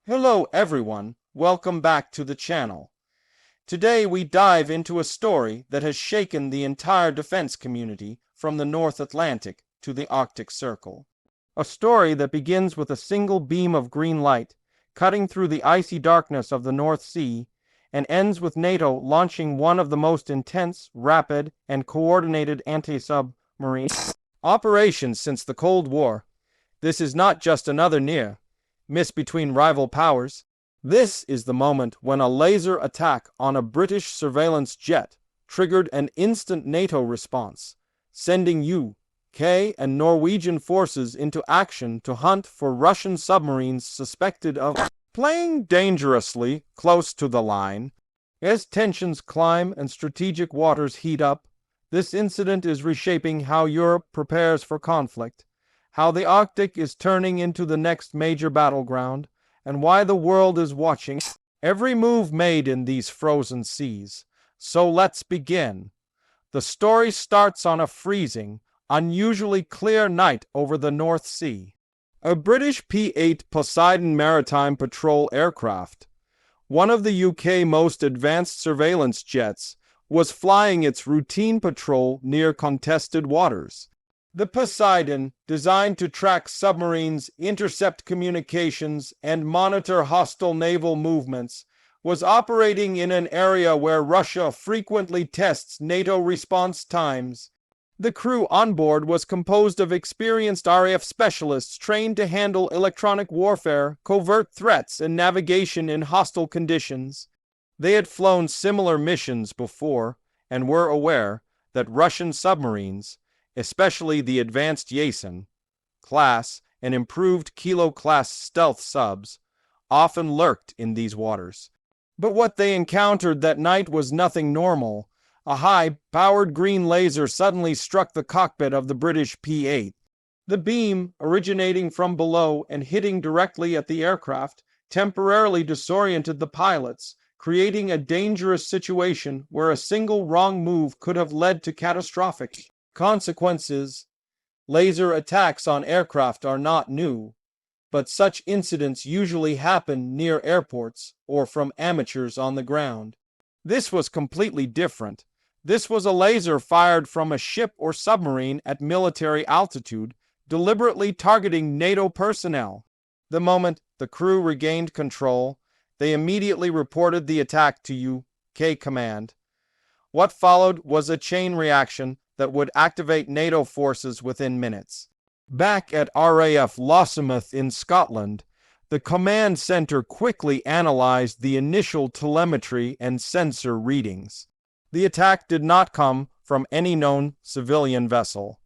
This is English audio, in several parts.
Hello everyone, welcome back to the channel. Today we dive into a story that has shaken the entire defense community from the North Atlantic to the Arctic Circle. A story that begins with a single beam of green light cutting through the icy darkness of the North Sea and ends with NATO launching one of the most intense, rapid, and coordinated anti-submarine operations since the Cold War. This is not just another near miss between rival powers. This is the moment when a laser attack on a British surveillance jet triggered an instant NATO response, sending UK and Norwegian forces into action to hunt for Russian submarines suspected of playing dangerously close to the line. As tensions climb and strategic waters heat up, this incident is reshaping how Europe prepares for conflict, how the Arctic is turning into the next major battleground, and why the world is watching every move made in these frozen seas. So let's begin. The story starts on a freezing, unusually clear night over the North Sea. A British P-8 Poseidon maritime patrol aircraft, one of the UK's most advanced surveillance jets, was flying its routine patrol near contested waters. The Poseidon, designed to track submarines, intercept communications, and monitor hostile naval movements, was operating in an area where Russia frequently tests NATO response times. The crew on board was composed of experienced RAF specialists trained to handle electronic warfare, covert threats, and navigation in hostile conditions. They had flown similar missions before and were aware that Russian submarines, especially the advanced Yasen class and improved Kilo-class stealth subs, often lurked in these waters. But what they encountered that night was nothing normal. A high-powered green laser suddenly struck the cockpit of the British P-8. The beam, originating from below and hitting directly at the aircraft, temporarily disoriented the pilots, creating a dangerous situation where a single wrong move could have led to catastrophic consequences. Laser attacks on aircraft are not new, but such incidents usually happen near airports or from amateurs on the ground. This was completely different. This was a laser fired from a ship or submarine at military altitude, deliberately targeting NATO personnel. The moment the crew regained control, they immediately reported the attack to UK command. What followed was a chain reaction that would activate NATO forces within minutes. Back at RAF Lossiemouth in Scotland, the command center quickly analyzed the initial telemetry and sensor readings. The attack did not come from any known civilian vessel.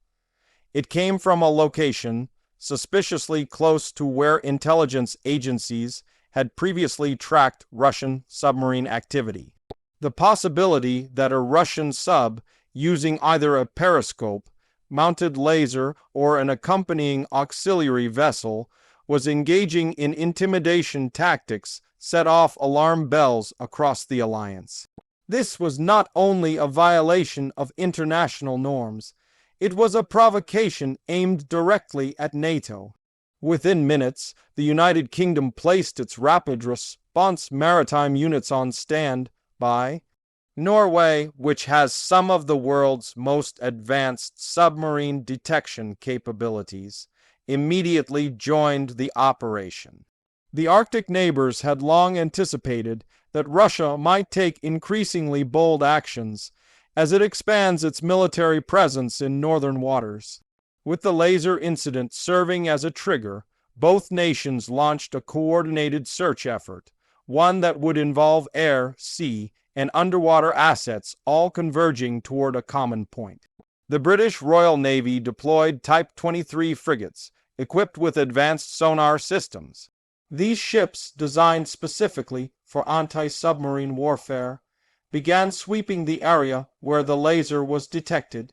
It came from a location suspiciously close to where intelligence agencies had previously tracked Russian submarine activity. The possibility that a Russian sub using either a periscope, mounted laser, or an accompanying auxiliary vessel was engaging in intimidation tactics set off alarm bells across the alliance. This was not only a violation of international norms, it was a provocation aimed directly at NATO. Within minutes, the United Kingdom placed its rapid response maritime units on standby. Norway, which has some of the world's most advanced submarine detection capabilities, immediately joined the operation. The Arctic neighbors had long anticipated that Russia might take increasingly bold actions as it expands its military presence in northern waters. With the laser incident serving as a trigger, both nations launched a coordinated search effort, one that would involve air, sea, and underwater assets all converging toward a common point. The British Royal Navy deployed Type 23 frigates, equipped with advanced sonar systems. These ships, designed specifically for anti-submarine warfare, began sweeping the area where the laser was detected.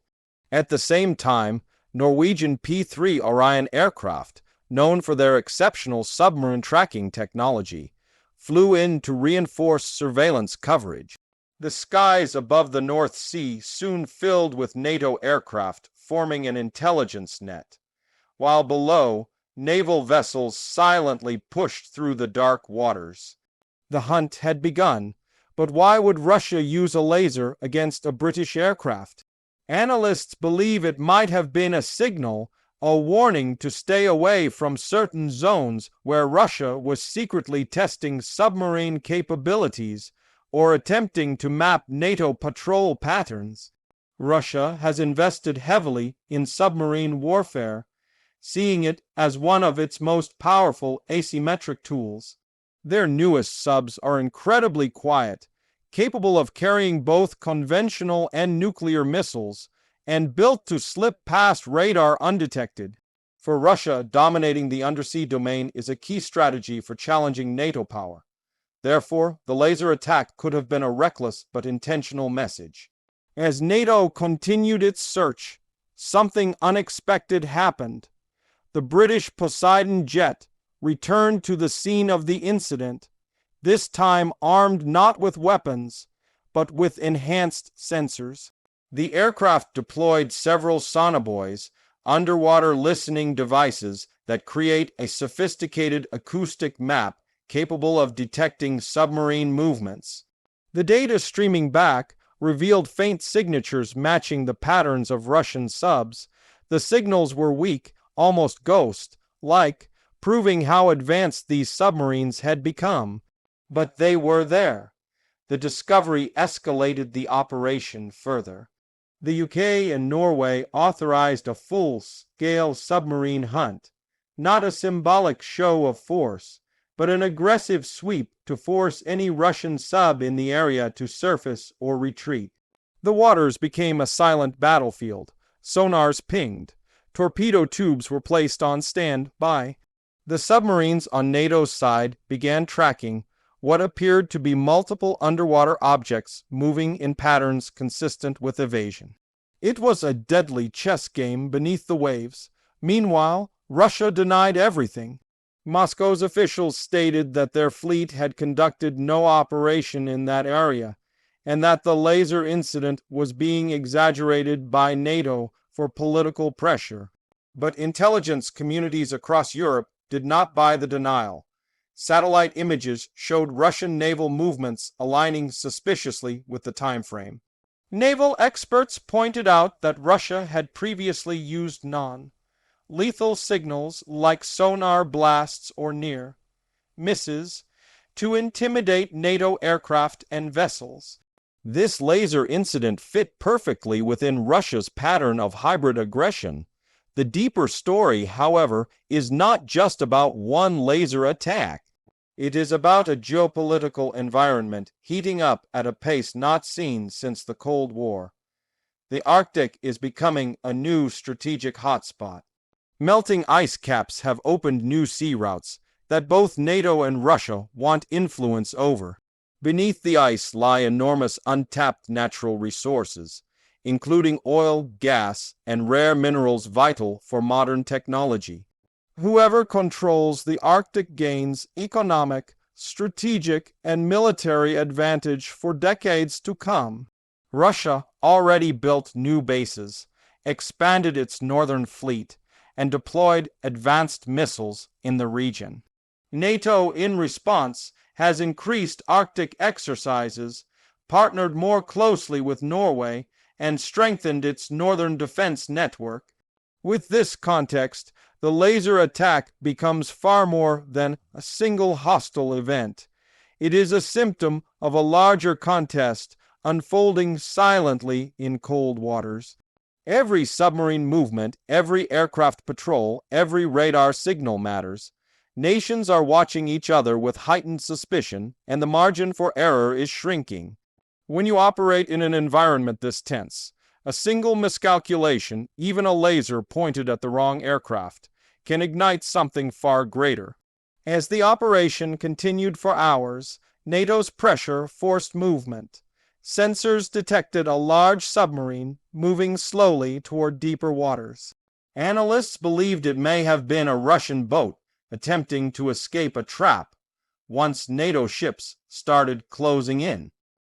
At the same time, Norwegian P-3 Orion aircraft, known for their exceptional submarine tracking technology, flew in to reinforce surveillance coverage. The skies above the North Sea soon filled with NATO aircraft forming an intelligence net, while below, naval vessels silently pushed through the dark waters. The hunt had begun, but why would Russia use a laser against a British aircraft? Analysts believe it might have been a signal, a warning to stay away from certain zones where Russia was secretly testing submarine capabilities or attempting to map NATO patrol patterns. Russia has invested heavily in submarine warfare, seeing it as one of its most powerful asymmetric tools. Their newest subs are incredibly quiet, capable of carrying both conventional and nuclear missiles, and built to slip past radar undetected. For Russia, dominating the undersea domain is a key strategy for challenging NATO power. Therefore, the laser attack could have been a reckless but intentional message. As NATO continued its search, something unexpected happened. The British Poseidon jet returned to the scene of the incident, this time armed not with weapons, but with enhanced sensors. The aircraft deployed several sonobuoys, underwater listening devices that create a sophisticated acoustic map capable of detecting submarine movements. The data streaming back revealed faint signatures matching the patterns of Russian subs. The signals were weak, almost ghost-like, proving how advanced these submarines had become. But they were there. The discovery escalated the operation further. The UK and Norway authorized a full-scale submarine hunt, not a symbolic show of force, but an aggressive sweep to force any Russian sub in the area to surface or retreat. The waters became a silent battlefield. Sonars pinged. Torpedo tubes were placed on standby. The submarines on NATO's side began tracking what appeared to be multiple underwater objects moving in patterns consistent with evasion. It was a deadly chess game beneath the waves. Meanwhile, Russia denied everything. Moscow's officials stated that their fleet had conducted no operation in that area, and that the laser incident was being exaggerated by NATO for political pressure. But intelligence communities across Europe did not buy the denial. Satellite images showed Russian naval movements aligning suspiciously with the time frame. Naval experts pointed out that Russia had previously used non-lethal signals like sonar blasts or near misses to intimidate NATO aircraft and vessels. This laser incident fit perfectly within Russia's pattern of hybrid aggression. The deeper story, however, is not just about one laser attack. It is about a geopolitical environment heating up at a pace not seen since the Cold War. The Arctic is becoming a new strategic hotspot. Melting ice caps have opened new sea routes that both NATO and Russia want influence over. Beneath the ice lie enormous untapped natural resources, including oil, gas, and rare minerals vital for modern technology. Whoever controls the Arctic gains economic, strategic, and military advantage for decades to come. Russia already built new bases, expanded its northern fleet, and deployed advanced missiles in the region. NATO, in response, has increased Arctic exercises, partnered more closely with Norway, and strengthened its northern defense network. With this context, the laser attack becomes far more than a single hostile event. It is a symptom of a larger contest unfolding silently in cold waters. Every submarine movement, every aircraft patrol, every radar signal matters. Nations are watching each other with heightened suspicion, and the margin for error is shrinking. When you operate in an environment this tense, a single miscalculation, even a laser pointed at the wrong aircraft, can ignite something far greater. As the operation continued for hours, NATO's pressure forced movement. Sensors detected a large submarine moving slowly toward deeper waters. Analysts believed it may have been a Russian boat attempting to escape a trap once NATO ships started closing in.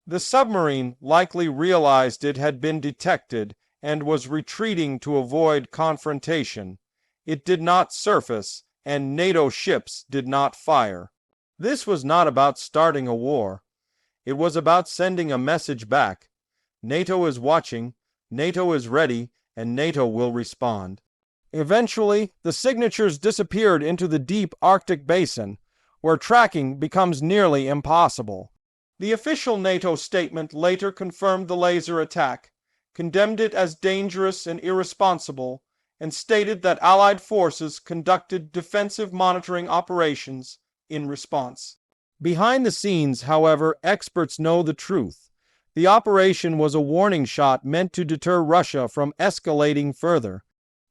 The submarine likely realized it had been detected and was retreating to avoid confrontation. It did not surface, and NATO ships did not fire. This was not about starting a war. It was about sending a message back. NATO is watching, NATO is ready, and NATO will respond. Eventually, the signatures disappeared into the deep Arctic basin, where tracking becomes nearly impossible. The official NATO statement later confirmed the laser attack, condemned it as dangerous and irresponsible, and stated that Allied forces conducted defensive monitoring operations in response. Behind the scenes, however, experts know the truth. The operation was a warning shot meant to deter Russia from escalating further.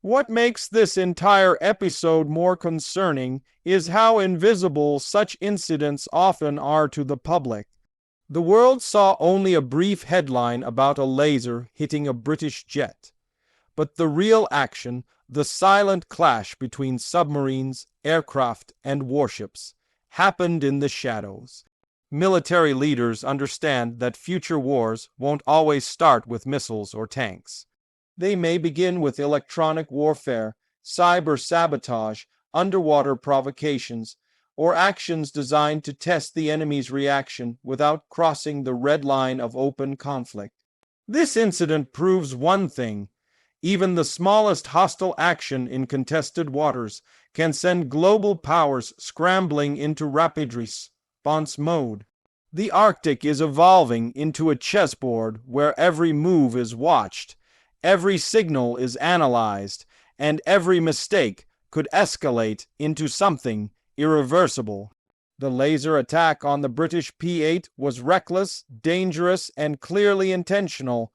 What makes this entire episode more concerning is how invisible such incidents often are to the public. The world saw only a brief headline about a laser hitting a British jet. But the real action, the silent clash between submarines, aircraft, and warships, happened in the shadows. Military leaders understand that future wars won't always start with missiles or tanks. They may begin with electronic warfare, cyber sabotage, underwater provocations, or actions designed to test the enemy's reaction without crossing the red line of open conflict. This incident proves one thing: even the smallest hostile action in contested waters can send global powers scrambling into rapid response mode. The Arctic is evolving into a chessboard where every move is watched, every signal is analyzed, and every mistake could escalate into something irreversible. The laser attack on the British P-8 was reckless, dangerous, and clearly intentional,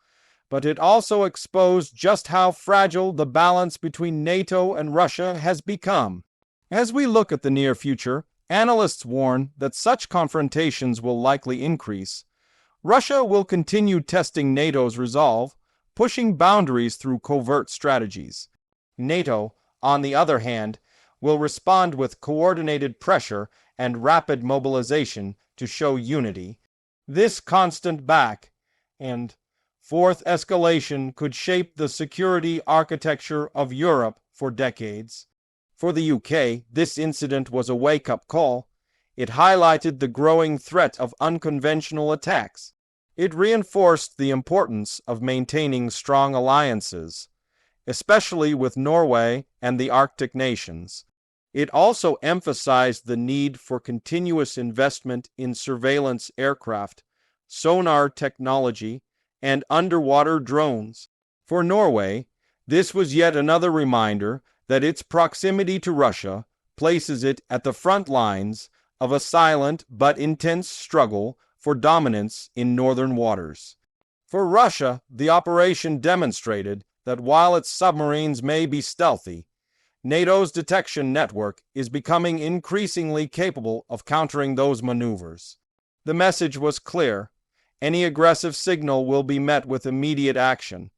but it also exposed just how fragile the balance between NATO and Russia has become. As we look at the near future, analysts warn that such confrontations will likely increase. Russia will continue testing NATO's resolve, pushing boundaries through covert strategies. NATO, on the other hand, will respond with coordinated pressure and rapid mobilization to show unity. This constant back and forth escalation could shape the security architecture of Europe for decades. For the UK, this incident was a wake-up call. It highlighted the growing threat of unconventional attacks. It reinforced the importance of maintaining strong alliances, especially with Norway and the Arctic nations. It also emphasized the need for continuous investment in surveillance aircraft, sonar technology, and underwater drones. For Norway, this was yet another reminder that its proximity to Russia places it at the front lines of a silent but intense struggle for dominance in northern waters. For Russia, the operation demonstrated that while its submarines may be stealthy, NATO's detection network is becoming increasingly capable of countering those maneuvers. The message was clear: any aggressive signal will be met with immediate action.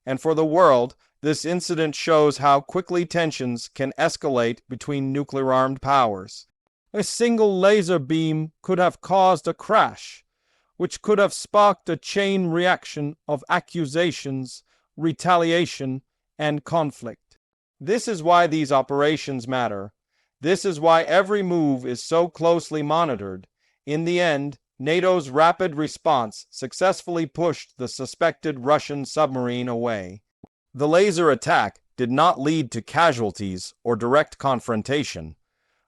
And for the world, this incident shows how quickly tensions can escalate between nuclear-armed powers. A single laser beam could have caused a crash, which could have sparked a chain reaction of accusations, retaliation, and conflict. This is why these operations matter. This is why every move is so closely monitored. In the end, NATO's rapid response successfully pushed the suspected Russian submarine away. The laser attack did not lead to casualties or direct confrontation,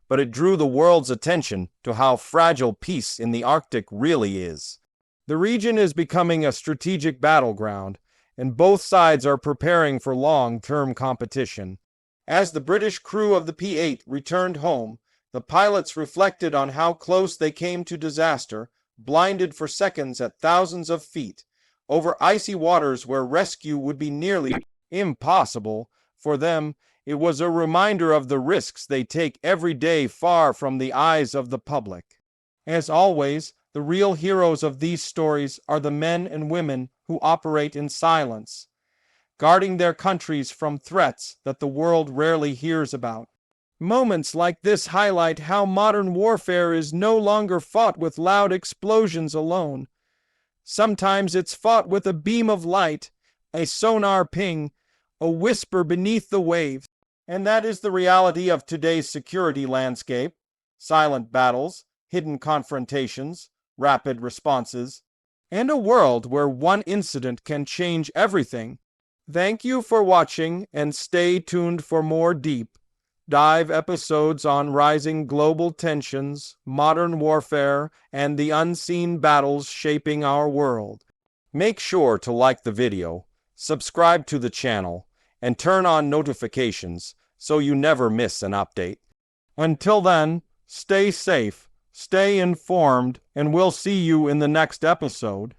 but it drew the world's attention to how fragile peace in the Arctic really is. The region is becoming a strategic battleground, and both sides are preparing for long-term competition. As the British crew of the P-8 returned home, the pilots reflected on how close they came to disaster, blinded for seconds at thousands of feet, over icy waters where rescue would be nearly impossible. For them, it was a reminder of the risks they take every day far from the eyes of the public. As always, the real heroes of these stories are the men and women who operate in silence, guarding their countries from threats that the world rarely hears about. Moments like this highlight how modern warfare is no longer fought with loud explosions alone. Sometimes it's fought with a beam of light, a sonar ping, a whisper beneath the waves. And that is the reality of today's security landscape: silent battles, hidden confrontations, rapid responses, and a world where one incident can change everything. Thank you for watching, and stay tuned for more deep dive episodes on rising global tensions, modern warfare, and the unseen battles shaping our world. Make sure to like the video, subscribe to the channel, and turn on notifications so you never miss an update. Until then, stay safe, stay informed, and we'll see you in the next episode.